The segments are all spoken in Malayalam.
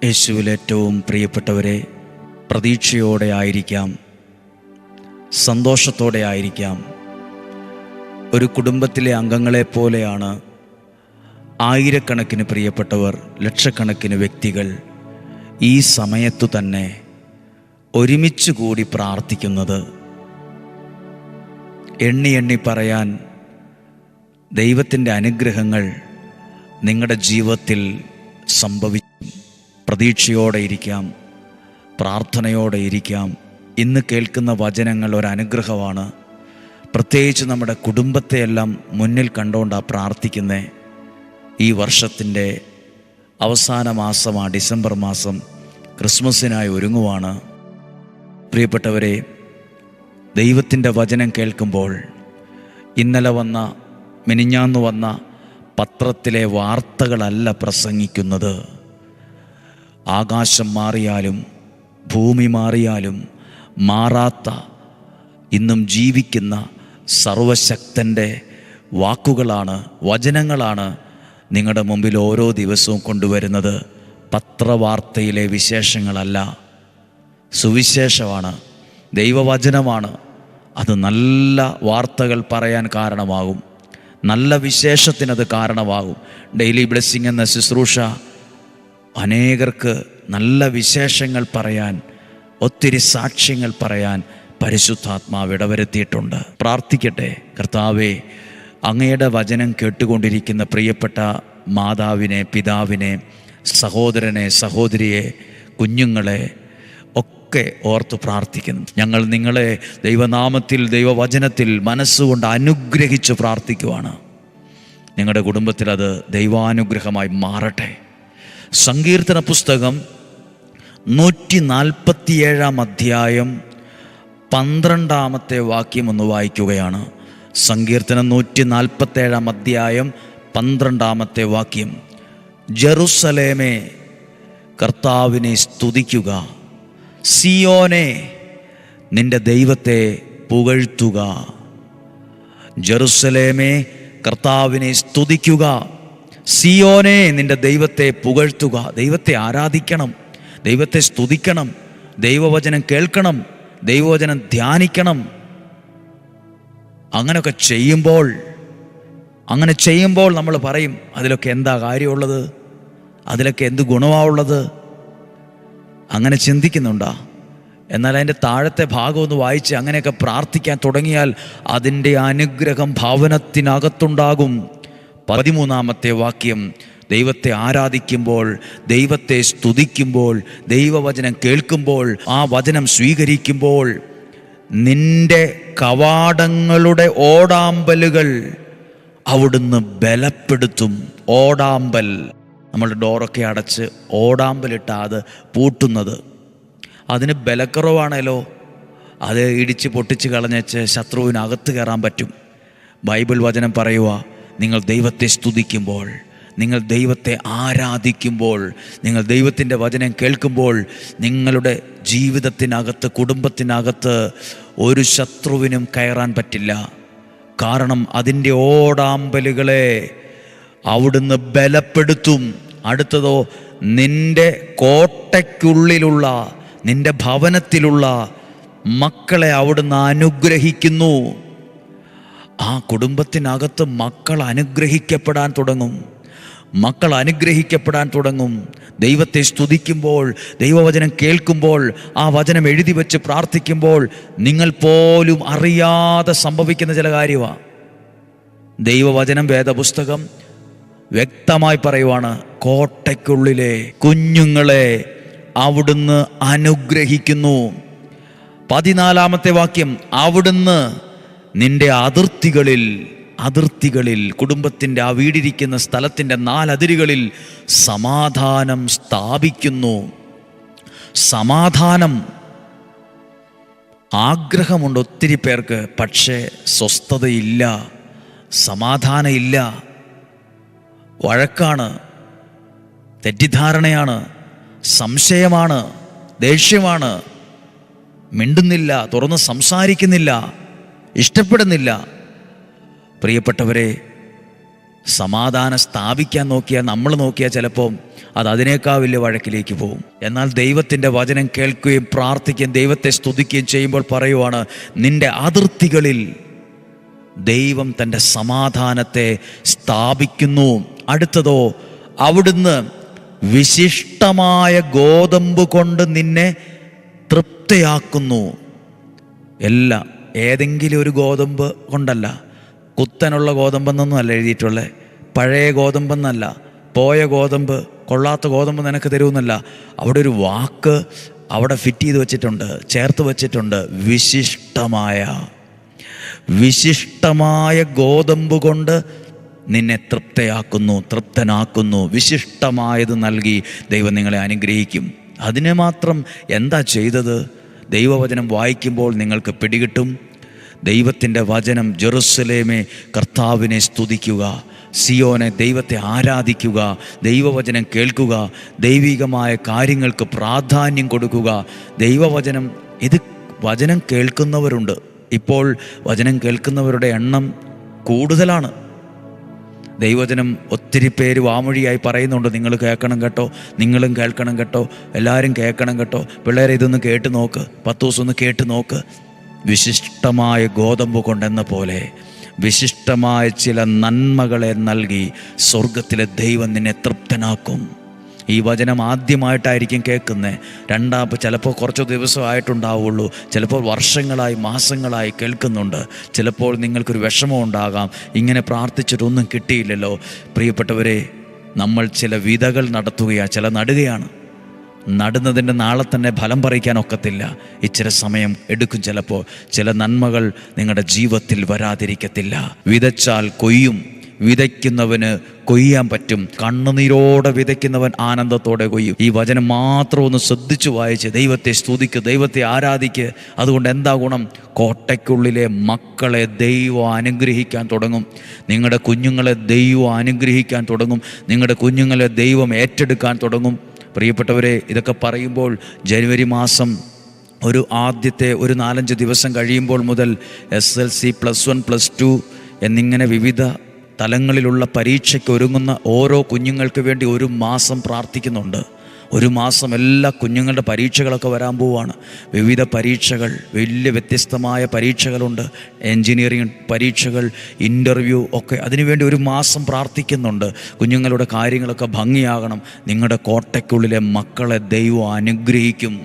യേശുവിൽ ഏറ്റവും പ്രിയപ്പെട്ടവരെ, പ്രതീക്ഷയോടെ ആയിരിക്കാം, സന്തോഷത്തോടെ ആയിരിക്കാം. ഒരു കുടുംബത്തിലെ അംഗങ്ങളെപ്പോലെയാണ് ആയിരക്കണക്കിന് പ്രിയപ്പെട്ടവർ, ലക്ഷക്കണക്കിന് വ്യക്തികൾ ഈ സമയത്തു തന്നെ ഒരുമിച്ച് കൂടി പ്രാർത്ഥിക്കുന്നത്. എണ്ണി എണ്ണി പറയാൻ ദൈവത്തിൻ്റെ അനുഗ്രഹങ്ങൾ നിങ്ങളുടെ ജീവിതത്തിൽ സംഭവിക്കും. പ്രതീക്ഷയോടെ ഇരിക്കാം, പ്രാർത്ഥനയോടെ ഇരിക്കാം. ഇന്ന് കേൾക്കുന്ന വചനങ്ങൾ ഒരനുഗ്രഹമാണ്. പ്രത്യേകിച്ച് നമ്മുടെ കുടുംബത്തെയെല്ലാം മുന്നിൽ കണ്ടുകൊണ്ടാണ് പ്രാർത്ഥിക്കുന്നത്. ഈ വർഷത്തിൻ്റെ അവസാന മാസമാണ്, ഡിസംബർ മാസം. ക്രിസ്മസിനായി ഒരുങ്ങുവാണ്. പ്രിയപ്പെട്ടവരെ, ദൈവത്തിൻ്റെ വചനം കേൾക്കുമ്പോൾ ഇന്നലെ മിനിഞ്ഞാന്ന് വന്ന പത്രത്തിലെ വാർത്തകളല്ല പ്രസംഗിക്കുന്നത്. ആകാശം മാറിയാലും ഭൂമി മാറിയാലും മാറാത്ത, ഇന്നും ജീവിക്കുന്ന സർവശക്തൻ്റെ വാക്കുകളാണ്, വചനങ്ങളാണ് നിങ്ങളുടെ മുമ്പിൽ ഓരോ ദിവസവും കൊണ്ടുവരുന്നത്. പത്രവാർത്തയിലെ വിശേഷങ്ങളല്ല, സുവിശേഷമാണ്, ദൈവവചനമാണ്. അത് നല്ല വാർത്തകൾ പറയാൻ കാരണമാകും, നല്ല വിശേഷത്തിനത് കാരണമാകും. ഡെയിലി ബ്ലെസ്സിങ് എന്ന ശുശ്രൂഷ അനേകർക്ക് നല്ല വിശേഷങ്ങൾ പറയാൻ, ഒത്തിരി സാക്ഷ്യങ്ങൾ പറയാൻ പരിശുദ്ധാത്മാവ് ഇടവരുത്തിയിട്ടുണ്ട്. പ്രാർത്ഥിക്കട്ടെ. കർത്താവേ, അങ്ങയുടെ വചനം കേട്ടുകൊണ്ടിരിക്കുന്ന പ്രിയപ്പെട്ട മാതാവിനെ, പിതാവിനെ, സഹോദരനെ, സഹോദരിയെ, കുഞ്ഞുങ്ങളെ ഒക്കെ ഓർത്ത് പ്രാർത്ഥിക്കുന്നു. ഞങ്ങൾ നിങ്ങളെ ദൈവനാമത്തിൽ, ദൈവവചനത്തിൽ മനസ്സുകൊണ്ട് അനുഗ്രഹിച്ച് പ്രാർത്ഥിക്കുവാണ്. നിങ്ങളുടെ കുടുംബത്തിൽ അത് ദൈവാനുഗ്രഹമായി മാറട്ടെ. സങ്കീർത്തന പുസ്തകം 147 അധ്യായം 12 വാക്യം ഒന്ന് വായിക്കുകയാണ്. സങ്കീർത്തനം 147 അധ്യായം 12 വാക്യം. ജെറുസലേമേ, കർത്താവിനെ സ്തുതിക്കുക, സിയോനെ, നിന്റെ ദൈവത്തെ പുകഴ്ത്തുക. ജെറുസലേമേ, കർത്താവിനെ സ്തുതിക്കുക, സിയോനെ, നിന്റെ ദൈവത്തെ പുകഴ്ത്തുക. ദൈവത്തെ ആരാധിക്കണം, ദൈവത്തെ സ്തുതിക്കണം, ദൈവവചനം കേൾക്കണം, ദൈവവചനം ധ്യാനിക്കണം. അങ്ങനെ ചെയ്യുമ്പോൾ നമ്മൾ പറയും, അതിലൊക്കെ എന്താ കാര്യമുള്ളത്, അതിലൊക്കെ എന്ത് ഗുണമാണുള്ളത്? അങ്ങനെ ചിന്തിക്കുന്നുണ്ടോ? എന്നാൽ അതിൻ്റെ താഴത്തെ ഭാഗം ഒന്ന് വായിച്ച് അങ്ങനെയൊക്കെ പ്രാർത്ഥിക്കാൻ തുടങ്ങിയാൽ അതിൻ്റെ അനുഗ്രഹം ഭവനത്തിനകത്തുണ്ടാകും. 13 വാക്യം. ദൈവത്തെ ആരാധിക്കുമ്പോൾ, ദൈവത്തെ സ്തുതിക്കുമ്പോൾ, ദൈവവചനം കേൾക്കുമ്പോൾ, ആ വചനം സ്വീകരിക്കുമ്പോൾ നിന്റെ കവാടങ്ങളുടെ ഓടാമ്പലുകൾ അവിടുന്ന് ബലപ്പെടുത്തും. ഓടാമ്പൽ, നമ്മൾ ഡോറൊക്കെ അടച്ച് ഓടാമ്പലിട്ടാണ് അത് പൂട്ടുന്നത്. അതിന് ബലക്കുറവാണല്ലോ. അത് ഇടിച്ച് പൊട്ടിച്ച് കളഞ്ഞേച്ച് ശത്രുവിനകത്ത് കയറാൻ പറ്റും. ബൈബിൾ വചനം പറയുക, നിങ്ങൾ ദൈവത്തെ സ്തുതിക്കുമ്പോൾ, നിങ്ങൾ ദൈവത്തെ ആരാധിക്കുമ്പോൾ, നിങ്ങൾ ദൈവത്തിൻ്റെ വചനം കേൾക്കുമ്പോൾ നിങ്ങളുടെ ജീവിതത്തിനകത്ത്, കുടുംബത്തിനകത്ത് ഒരു ശത്രുവിനും കയറാൻ പറ്റില്ല. കാരണം അതിൻ്റെ ഓടാമ്പലുകളെ അവിടുന്ന് ബലപ്പെടുത്തും. അടുത്തതോ, നിൻ്റെ കോട്ടയ്ക്കുള്ളിലുള്ള, നിൻ്റെ ഭവനത്തിലുള്ള മക്കളെ അവിടുന്ന് അനുഗ്രഹിക്കുന്നു. ആ കുടുംബത്തിനകത്ത് മക്കൾ അനുഗ്രഹിക്കപ്പെടാൻ തുടങ്ങും. ദൈവത്തെ സ്തുതിക്കുമ്പോൾ, ദൈവവചനം കേൾക്കുമ്പോൾ, ആ വചനം എഴുതി വെച്ച് പ്രാർത്ഥിക്കുമ്പോൾ നിങ്ങൾ പോലും അറിയാതെ സംഭവിക്കുന്ന ചില കാര്യമാണ്. ദൈവവചനം, വേദപുസ്തകം വ്യക്തമായി പറയുവാണ്, കോട്ടയ്ക്കുള്ളിലെ കുഞ്ഞുങ്ങളെ അവിടുന്ന് അനുഗ്രഹിക്കുന്നു. 14 വാക്യം. അവിടുന്ന് നിന്റെ അതിർത്തികളിൽ കുടുംബത്തിൻ്റെ, ആ വീടിരിക്കുന്ന സ്ഥലത്തിൻ്റെ 4 അതിരുകളിൽ സമാധാനം സ്ഥാപിക്കുന്നു. സമാധാനം ആഗ്രഹമുണ്ട് ഒത്തിരി പേർക്ക്, പക്ഷേ സ്വസ്ഥതയില്ല, സമാധാനം ഇല്ല. വഴക്കാണ്, തെറ്റിദ്ധാരണയാണ്, സംശയമാണ്, ദേഷ്യമാണ്. മിണ്ടുന്നില്ല, തുറന്ന് സംസാരിക്കുന്നില്ല, ഇഷ്ടപ്പെടുന്നില്ല. പ്രിയപ്പെട്ടവരെ, സമാധാനം സ്ഥാപിക്കാൻ നോക്കിയാൽ, നമ്മൾ നോക്കിയാൽ ചിലപ്പോൾ അത് അതിനേക്കാൾ വലിയ വഴക്കിലേക്ക് പോകും. എന്നാൽ ദൈവത്തിൻ്റെ വചനം കേൾക്കുകയും പ്രാർത്ഥിക്കുകയും ദൈവത്തെ സ്തുതിക്കുകയും ചെയ്യുമ്പോൾ പറയുവാണ്, നിൻ്റെ അതിർത്തികളിൽ ദൈവം തൻ്റെ സമാധാനത്തെ സ്ഥാപിക്കുന്നു. അടുത്തതോ, അവിടുന്ന് വിശിഷ്ടമായ ഗോതമ്പ് കൊണ്ട് നിന്നെ തൃപ്തിയാക്കുന്നു. എല്ലാം ഏതെങ്കിലും ഒരു ഗോതമ്പ് കൊണ്ടല്ല, കുത്തനുള്ള ഗോതമ്പെന്നൊന്നും അല്ല എഴുതിയിട്ടുള്ളത്, പഴയ ഗോതമ്പെന്നല്ല, പോയ ഗോതമ്പ്, കൊള്ളാത്ത ഗോതമ്പ് നിനക്ക് തരുമെന്നല്ല. അവിടെ ഒരു വാക്ക് അവിടെ ഫിറ്റ് ചെയ്ത് വെച്ചിട്ടുണ്ട്, ചേർത്ത് വെച്ചിട്ടുണ്ട്. വിശിഷ്ടമായ ഗോതമ്പ് കൊണ്ട് നിന്നെ തൃപ്തനാക്കുന്നു. വിശിഷ്ടമായത് നൽകി ദൈവം നിങ്ങളെ അനുഗ്രഹിക്കും. അതിനെ മാത്രം എന്താ ചെയ്തത്? ദൈവവചനം വായിക്കുമ്പോൾ നിങ്ങൾക്ക് പിടികിട്ടും. ദൈവത്തിൻ്റെ വചനം, ജെറുസലേമേ കർത്താവിനെ സ്തുതിക്കുക, സിയോനെ ദൈവത്തെ ആരാധിക്കുക, ദൈവവചനം കേൾക്കുക, ദൈവികമായ കാര്യങ്ങൾക്ക് പ്രാധാന്യം കൊടുക്കുക. ദൈവവചനം, ഇത് വചനം കേൾക്കുന്നവരുണ്ട്. ഇപ്പോൾ വചനം കേൾക്കുന്നവരുടെ എണ്ണം കൂടുതലാണ്. ദൈവവചനം ഒത്തിരി പേര് വാമൊഴിയായി പറയുന്നുണ്ട്, നിങ്ങൾ കേൾക്കണം കേട്ടോ, നിങ്ങളും കേൾക്കണം കേട്ടോ, എല്ലാവരും കേൾക്കണം കേട്ടോ, പിള്ളേരെ ഇതൊന്ന് കേട്ട് നോക്ക്, 10 ദിവസം ഒന്ന് കേട്ട് നോക്ക്. വിശിഷ്ടമായ ഗോതമ്പ് കൊണ്ടെന്ന പോലെ വിശിഷ്ടമായ ചില നന്മകളെ നൽകി സ്വർഗത്തിലെ ദൈവം നിന്നെ തൃപ്തനാക്കും. ഈ വചനം ആദ്യമായിട്ടായിരിക്കും കേൾക്കുന്നത്, ചിലപ്പോൾ കുറച്ച് ദിവസമായിട്ടുണ്ടാവുള്ളൂ, ചിലപ്പോൾ വർഷങ്ങളായി മാസങ്ങളായി കേൾക്കുന്നുണ്ട്. ചിലപ്പോൾ നിങ്ങൾക്കൊരു വിഷമം ഉണ്ടാകാം, ഇങ്ങനെ പ്രാർത്ഥിച്ചിട്ടൊന്നും കിട്ടിയില്ലല്ലോ. പ്രിയപ്പെട്ടവരെ, നമ്മൾ ചില വിതകൾ നടത്തുകയാണ്, ചില നടുകയാണ്. നടുന്നതിൻ്റെ നാളെ തന്നെ ഫലം പറിക്കാൻ ഒക്കത്തില്ല, ഇച്ചിരി സമയം എടുക്കും. ചിലപ്പോൾ ചില നന്മകൾ നിങ്ങളുടെ ജീവിതത്തിൽ വരാതിരിക്കത്തില്ല. വിതച്ചാൽ കൊയ്യും, വിതയ്ക്കുന്നവന് കൊയ്യാൻ പറ്റും. കണ്ണുനീരോടെ വിതയ്ക്കുന്നവൻ ആനന്ദത്തോടെ കൊയ്യും. ഈ വചനം മാത്രം ഒന്ന് ശ്രദ്ധിച്ചു വായിച്ച് ദൈവത്തെ സ്തുതിക്ക്, ദൈവത്തെ ആരാധിക്ക്. അതുകൊണ്ട് എന്താ ഗുണം? കോട്ടയ്ക്കുള്ളിലെ മക്കളെ ദൈവം അനുഗ്രഹിക്കാൻ തുടങ്ങും. നിങ്ങളുടെ കുഞ്ഞുങ്ങളെ ദൈവം അനുഗ്രഹിക്കാൻ തുടങ്ങും. നിങ്ങളുടെ കുഞ്ഞുങ്ങളെ ദൈവം ഏറ്റെടുക്കാൻ തുടങ്ങും. പ്രിയപ്പെട്ടവരെ, ഇതൊക്കെ പറയുമ്പോൾ ജനുവരി മാസം ആദ്യത്തെ 4-5 ദിവസം കഴിയുമ്പോൾ മുതൽ SLC, +1, +2 എന്നിങ്ങനെ വിവിധ തലങ്ങളിലുള്ള പരീക്ഷയ്ക്ക് ഒരുങ്ങുന്ന ഓരോ കുഞ്ഞുങ്ങൾക്ക് വേണ്ടി 1 മാസം പ്രാർത്ഥിക്കുന്നുണ്ട്. 1 മാസം എല്ലാ കുഞ്ഞുങ്ങളുടെ പരീക്ഷകളൊക്കെ വരാൻ പോവുകയാണ്. വിവിധ പരീക്ഷകൾ, വലിയ വ്യത്യസ്തമായ പരീക്ഷകളുണ്ട്, എൻജിനീയറിംഗ് പരീക്ഷകൾ, ഇൻ്റർവ്യൂ ഒക്കെ. അതിനുവേണ്ടി 1 മാസം പ്രാർത്ഥിക്കുന്നുണ്ട്. കുഞ്ഞുങ്ങളുടെ കാര്യങ്ങളൊക്കെ ഭംഗിയാകണം. നിങ്ങളുടെ കോട്ടയ്ക്കുള്ളിലെ മക്കളെ ദൈവം അനുഗ്രഹിക്കും.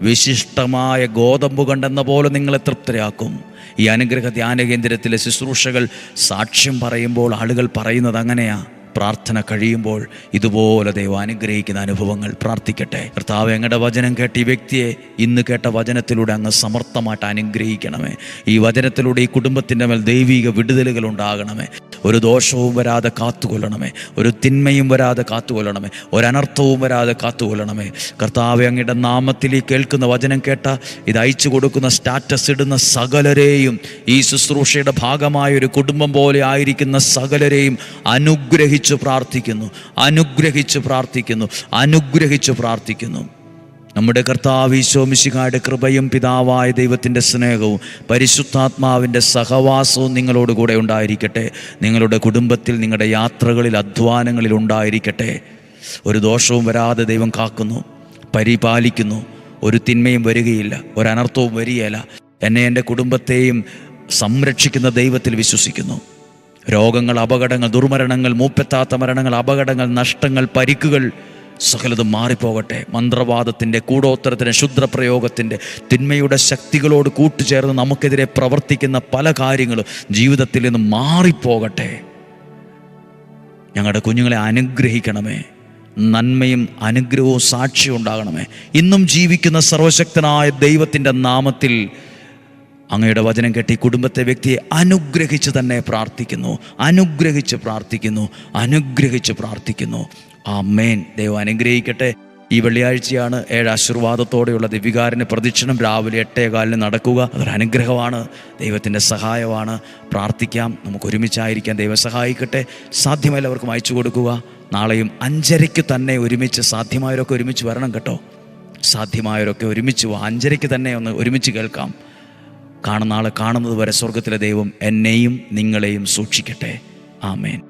വിശിഷ്ടമായ ഗോതമ്പ് കണ്ടെന്ന പോലെ നിങ്ങളെ തൃപ്തരാക്കും. ഈ അനുഗ്രഹ ധ്യാന കേന്ദ്രത്തിലെ ശുശ്രൂഷകൾ സാക്ഷ്യം പറയുമ്പോൾ ആളുകൾ പറയുന്നത് അങ്ങനെയാണ്. പ്രാർത്ഥന കഴിയുമ്പോൾ ഇതുപോലെ ദൈവം അനുഗ്രഹിക്കുന്ന അനുഭവങ്ങൾ. പ്രാർത്ഥിക്കട്ടെ. കർത്താവ്, ഞങ്ങളുടെ വചനം കേട്ട ഈ വ്യക്തിയെ ഇന്ന് കേട്ട വചനത്തിലൂടെ അങ്ങ് സമർത്ഥമായിട്ട് അനുഗ്രഹിക്കണമേ. ഈ വചനത്തിലൂടെ ഈ കുടുംബത്തിൻ്റെ മേൽ ദൈവിക വിടുതലുകൾ ഉണ്ടാകണമേ. ഒരു ദോഷവും വരാതെ കാത്തുകൊള്ളണമേ, ഒരു തിന്മയും വരാതെ കാത്തുകൊള്ളണമേ, ഒരനർത്ഥവും വരാതെ കാത്തുകൊള്ളണമേ. കർത്താവെ, അങ്ങയുടെ നാമത്തിൽ ഈ കേൾക്കുന്ന വചനം കേട്ട, ഇത് അയച്ചു കൊടുക്കുന്ന, സ്റ്റാറ്റസ് ഇടുന്ന സകലരെയും, ഈ ശുശ്രൂഷയുടെ ഭാഗമായ ഒരു കുടുംബം പോലെ ആയിരിക്കുന്ന സകലരെയും അനുഗ്രഹിച്ച് പ്രാർത്ഥിക്കുന്നു. നമ്മുടെ കർത്താവ് ഈശോ മിശിഹായുടെ കൃപയും പിതാവായ ദൈവത്തിൻ്റെ സ്നേഹവും പരിശുദ്ധാത്മാവിൻ്റെ സഹവാസവും നിങ്ങളോടുകൂടെ ഉണ്ടായിരിക്കട്ടെ. നിങ്ങളുടെ കുടുംബത്തിൽ, നിങ്ങളുടെ യാത്രകളിൽ, അധ്വാനങ്ങളിൽ ഉണ്ടായിരിക്കട്ടെ. ഒരു ദോഷവും വരാതെ ദൈവം കാക്കുന്നു, പരിപാലിക്കുന്നു. ഒരു തിന്മയും വരികയില്ല, ഒരനർത്ഥവും വരികയില്ല. എന്നെ, എൻ്റെ കുടുംബത്തെയും സംരക്ഷിക്കുന്ന ദൈവത്തിൽ വിശ്വസിക്കുന്നു. രോഗങ്ങൾ, അപകടങ്ങൾ, ദുർമരണങ്ങൾ, മൂപ്പെത്താത്ത മരണങ്ങൾ, അപകടങ്ങൾ, നഷ്ടങ്ങൾ, പരിക്കുകൾ സകലതും മാറിപ്പോകട്ടെ. മന്ത്രവാദത്തിൻ്റെ, കൂടോത്തരത്തിൻ്റെ, ക്ഷുദ്രപ്രയോഗത്തിൻ്റെ, തിന്മയുടെ ശക്തികളോട് കൂട്ടുചേർന്ന് നമുക്കെതിരെ പ്രവർത്തിക്കുന്ന പല കാര്യങ്ങളും ജീവിതത്തിൽ നിന്ന് മാറിപ്പോകട്ടെ. ഞങ്ങളുടെ കുഞ്ഞുങ്ങളെ അനുഗ്രഹിക്കണമേ. നന്മയും അനുഗ്രഹവും സാക്ഷിയും ഉണ്ടാകണമേ. ഇന്നും ജീവിക്കുന്ന സർവശക്തനായ ദൈവത്തിൻ്റെ നാമത്തിൽ അങ്ങയുടെ വചനം കേട്ട് ഈ കുടുംബത്തെ, വ്യക്തിയെ അനുഗ്രഹിച്ച് തന്നെ പ്രാർത്ഥിക്കുന്നു. ആമേൻ. ദൈവം അനുഗ്രഹിക്കട്ടെ. ഈ വെള്ളിയാഴ്ചയാണ് 7 ആശീർവാദത്തോടെയുള്ള ദിവികാരന് പ്രദക്ഷിണം. രാവിലെ 8:15 നടക്കുക. അതൊരു അനുഗ്രഹമാണ്, ദൈവത്തിൻ്റെ സഹായമാണ്. പ്രാർത്ഥിക്കാം, നമുക്ക് ഒരുമിച്ചായിരിക്കാം. ദൈവം സഹായിക്കട്ടെ. സാധ്യമായവർക്കും അയച്ചു കൊടുക്കുക. നാളെയും 5:30 തന്നെ ഒരുമിച്ച്, സാധ്യമായവരൊക്കെ ഒരുമിച്ച് വരണം കേട്ടോ. സാധ്യമായവരൊക്കെ ഒരുമിച്ച് 5:30 തന്നെ ഒന്ന് ഒരുമിച്ച് കേൾക്കാം. നാളെ കാണുന്നത് വരെ സ്വർഗത്തിലെ ദൈവം എന്നെയും നിങ്ങളെയും സൂക്ഷിക്കട്ടെ. ആമേൻ.